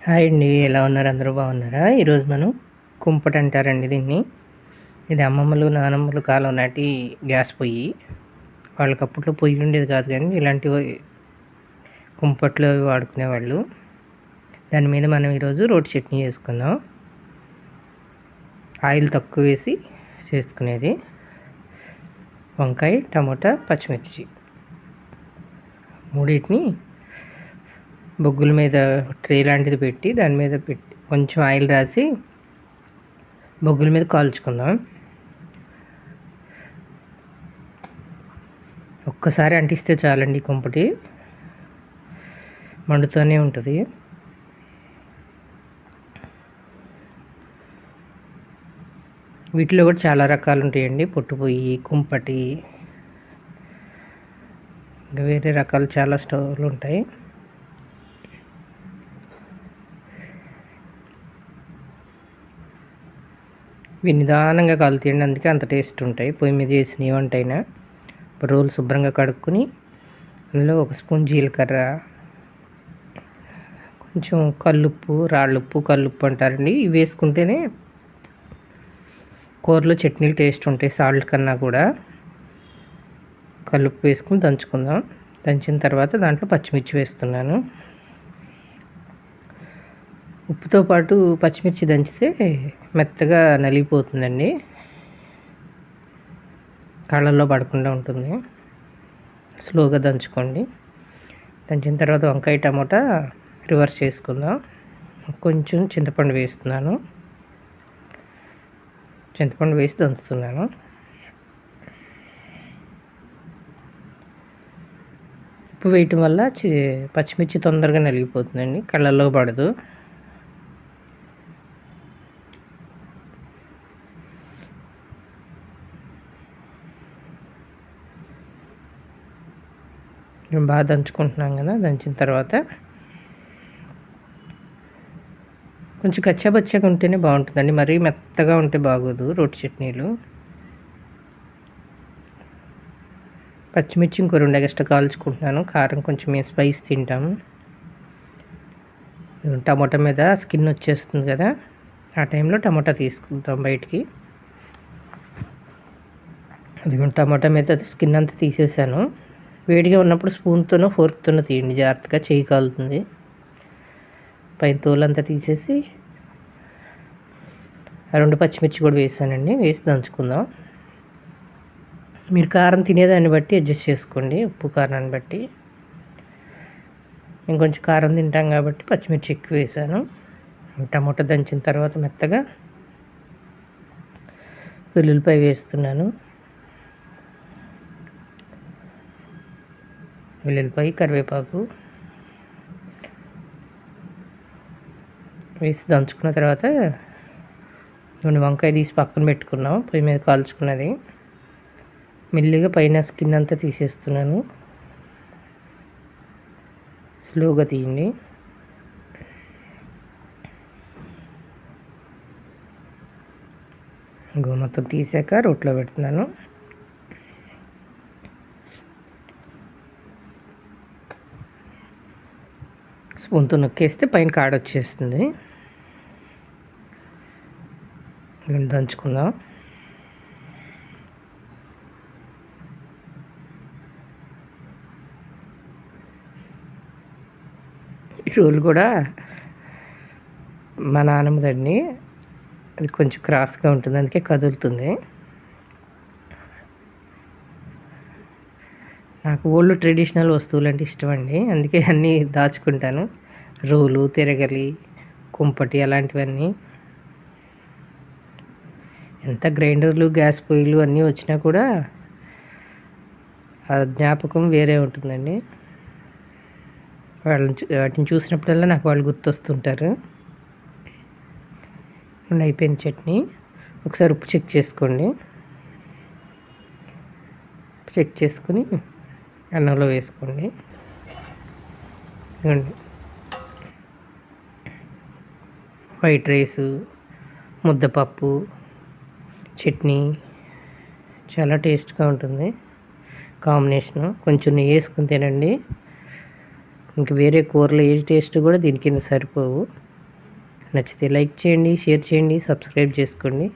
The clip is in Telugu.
హాయ్ అండి. ఎలా ఉన్నారు? అందరూ బాగున్నారా? ఈరోజు మనం కుంపటి అంటారండి దీన్ని. ఇది అమ్మమ్మలు, నానమ్మలు కాలం నాటి గ్యాస్ పొయ్యి. వాళ్ళకి అప్పట్లో పొయ్యి ఉండేది కాదు కానీ ఇలాంటివి కుంపట్లు అవి వాడుకునేవాళ్ళు. దాని మీద మనం ఈరోజు రోటి చట్నీ చేసుకుందాం. ఆయిల్ తక్కువ వేసి చేసుకునేది. వంకాయ, టమోటా, పచ్చిమిర్చి మూడింటిని బొగ్గుల మీద ట్రే లాంటిది పెట్టి దాని మీద పెట్టి కొంచెం ఆయిల్ రాసి బొగ్గుల మీద కాల్చుకుందాం. ఒక్కసారి అంటిస్తే చాలండి, కుంపటి మండుతూనే ఉంటుంది. వీటిలో కూడా చాలా రకాలు ఉంటాయండి. పొట్టు పొయ్యి, కుంపటి, ఇంకా వేరే రకాలు చాలా స్టవ్లు ఉంటాయి. ఇవి నిదానంగా కాలుతాయండి, అందుకే అంత టేస్ట్ ఉంటాయి. పొయ్యి మీద చేసిన ఏ వంట అయినా రోలు శుభ్రంగా కడుక్కొని అందులో ఒక స్పూన్ జీలకర్ర, కొంచెం కల్లుప్పు, రాళ్ళుప్పు, కల్లుప్పు అంటారండి, ఇవి వేసుకుంటేనే కూరలో చట్నీలు టేస్ట్ ఉంటాయి. సాల్ట్ కన్నా కూడా కల్లుప్పు వేసుకుని దంచుకుందాం. దంచిన తర్వాత దాంట్లో పచ్చిమిర్చి వేస్తున్నాను. ఉప్పుతో పాటు పచ్చిమిర్చి దంచితే మెత్తగా నలిగిపోతుందండి, కాళ్ళల్లో పడకుండా ఉంటుంది. స్లోగా దంచుకోండి. దంచిన తర్వాత వంకాయ, టమోటా రివర్స్ చేసుకుందాం. కొంచెం చింతపండు వేస్తున్నాను. చింతపండు వేసి దంచుతున్నాను. ఉప్పు వేయటం వల్ల పచ్చిమిర్చి తొందరగా నలిగిపోతుందండి, కళ్ళల్లో పడదు. మేము బాగా దంచుకుంటున్నాం కదా. దంచిన తర్వాత కొంచెం కచ్చాబచ్చాగా ఉంటేనే బాగుంటుందండి, మరీ మెత్తగా ఉంటే బాగోదు రోటి చట్నీలు. పచ్చిమిర్చి ఇంకో 2 ఎక్స్ట్రా కాల్చుకుంటున్నాను. కారం కొంచెం మేము స్పైస్ తింటాము. టమోటా మీద స్కిన్ వచ్చేస్తుంది కదా, ఆ టైంలో టమోటా తీసుకుంటాం బయటికి. అది టమోటా మీద స్కిన్ అంతా తీసేసాను. వేడిగా ఉన్నప్పుడు స్పూన్తోనో ఫోర్క్తోనో తీయండి, జాగ్రత్తగా చేయి కాలుతుంది. పైన తోలంతా తీసేసి ఆ 2 పచ్చిమిర్చి కూడా వేసానండి. వేసి దంచుకుందాం. మీరు కారం తినేదాన్ని బట్టి అడ్జస్ట్ చేసుకోండి, ఉప్పు కారాన్ని బట్టి. నేను కొంచెం కారం తింటాం కాబట్టి పచ్చిమిర్చి ఎక్కువ వేసాను. టమోటా దంచిన తర్వాత మెత్తగా వెల్లుల్లిపాయ వేస్తున్నాను. వెల్లుల్లిపాయ, కరివేపాకు వేసి దంచుకున్న తర్వాత వంకాయ తీసి పక్కన పెట్టుకున్నాం, పొయ్యి మీద కాల్చుకున్నది. మెల్లిగా పైన స్కిన్ అంతా తీసేస్తున్నాను. స్లోగా తీయండి. మొత్తం తీసాక రోట్లో పెడుతున్నాను. స్పూన్తో నొక్కేస్తే పైన కాడ వచ్చేస్తుంది. దంచుకుందాం. ఈ రోలు కూడా మా నాన్నమ్మదండి, అది కొంచెం క్రాస్గా ఉంటుంది, అందుకే కదులుతుంది. నాకు ఓల్డ్ ట్రెడిషనల్ వస్తువులు అంటే ఇష్టం అండి, అందుకే అన్నీ దాచుకుంటాను. రోలు, తిరగలి, కుంపటి అలాంటివన్నీ. ఎంత గ్రైండర్లు, గ్యాస్ పొయ్యిలు అన్నీ వచ్చినా కూడా ఆ జ్ఞాపకం వేరే ఉంటుందండి. వాటిని చూసినప్పుడల్లా నాకు వాళ్ళు గుర్తొస్తుంటారు. అయిపోయింది చట్నీ. ఒకసారి ఉప్పు చెక్ చేసుకోండి. చెక్ చేసుకుని అన్నంలో వేసుకోండి. వైట్ రైసు, ముద్దపప్పు, చట్నీ చాలా టేస్ట్గా ఉంటుంది కాంబినేషను. కొంచెం నెయ్యి వేసుకుని తినండి, ఇంక వేరే కూరలు ఏ టేస్ట్ కూడా దీని కింద సరిపోవు. నచ్చితే లైక్ చేయండి, షేర్ చేయండి, సబ్స్క్రైబ్ చేసుకోండి.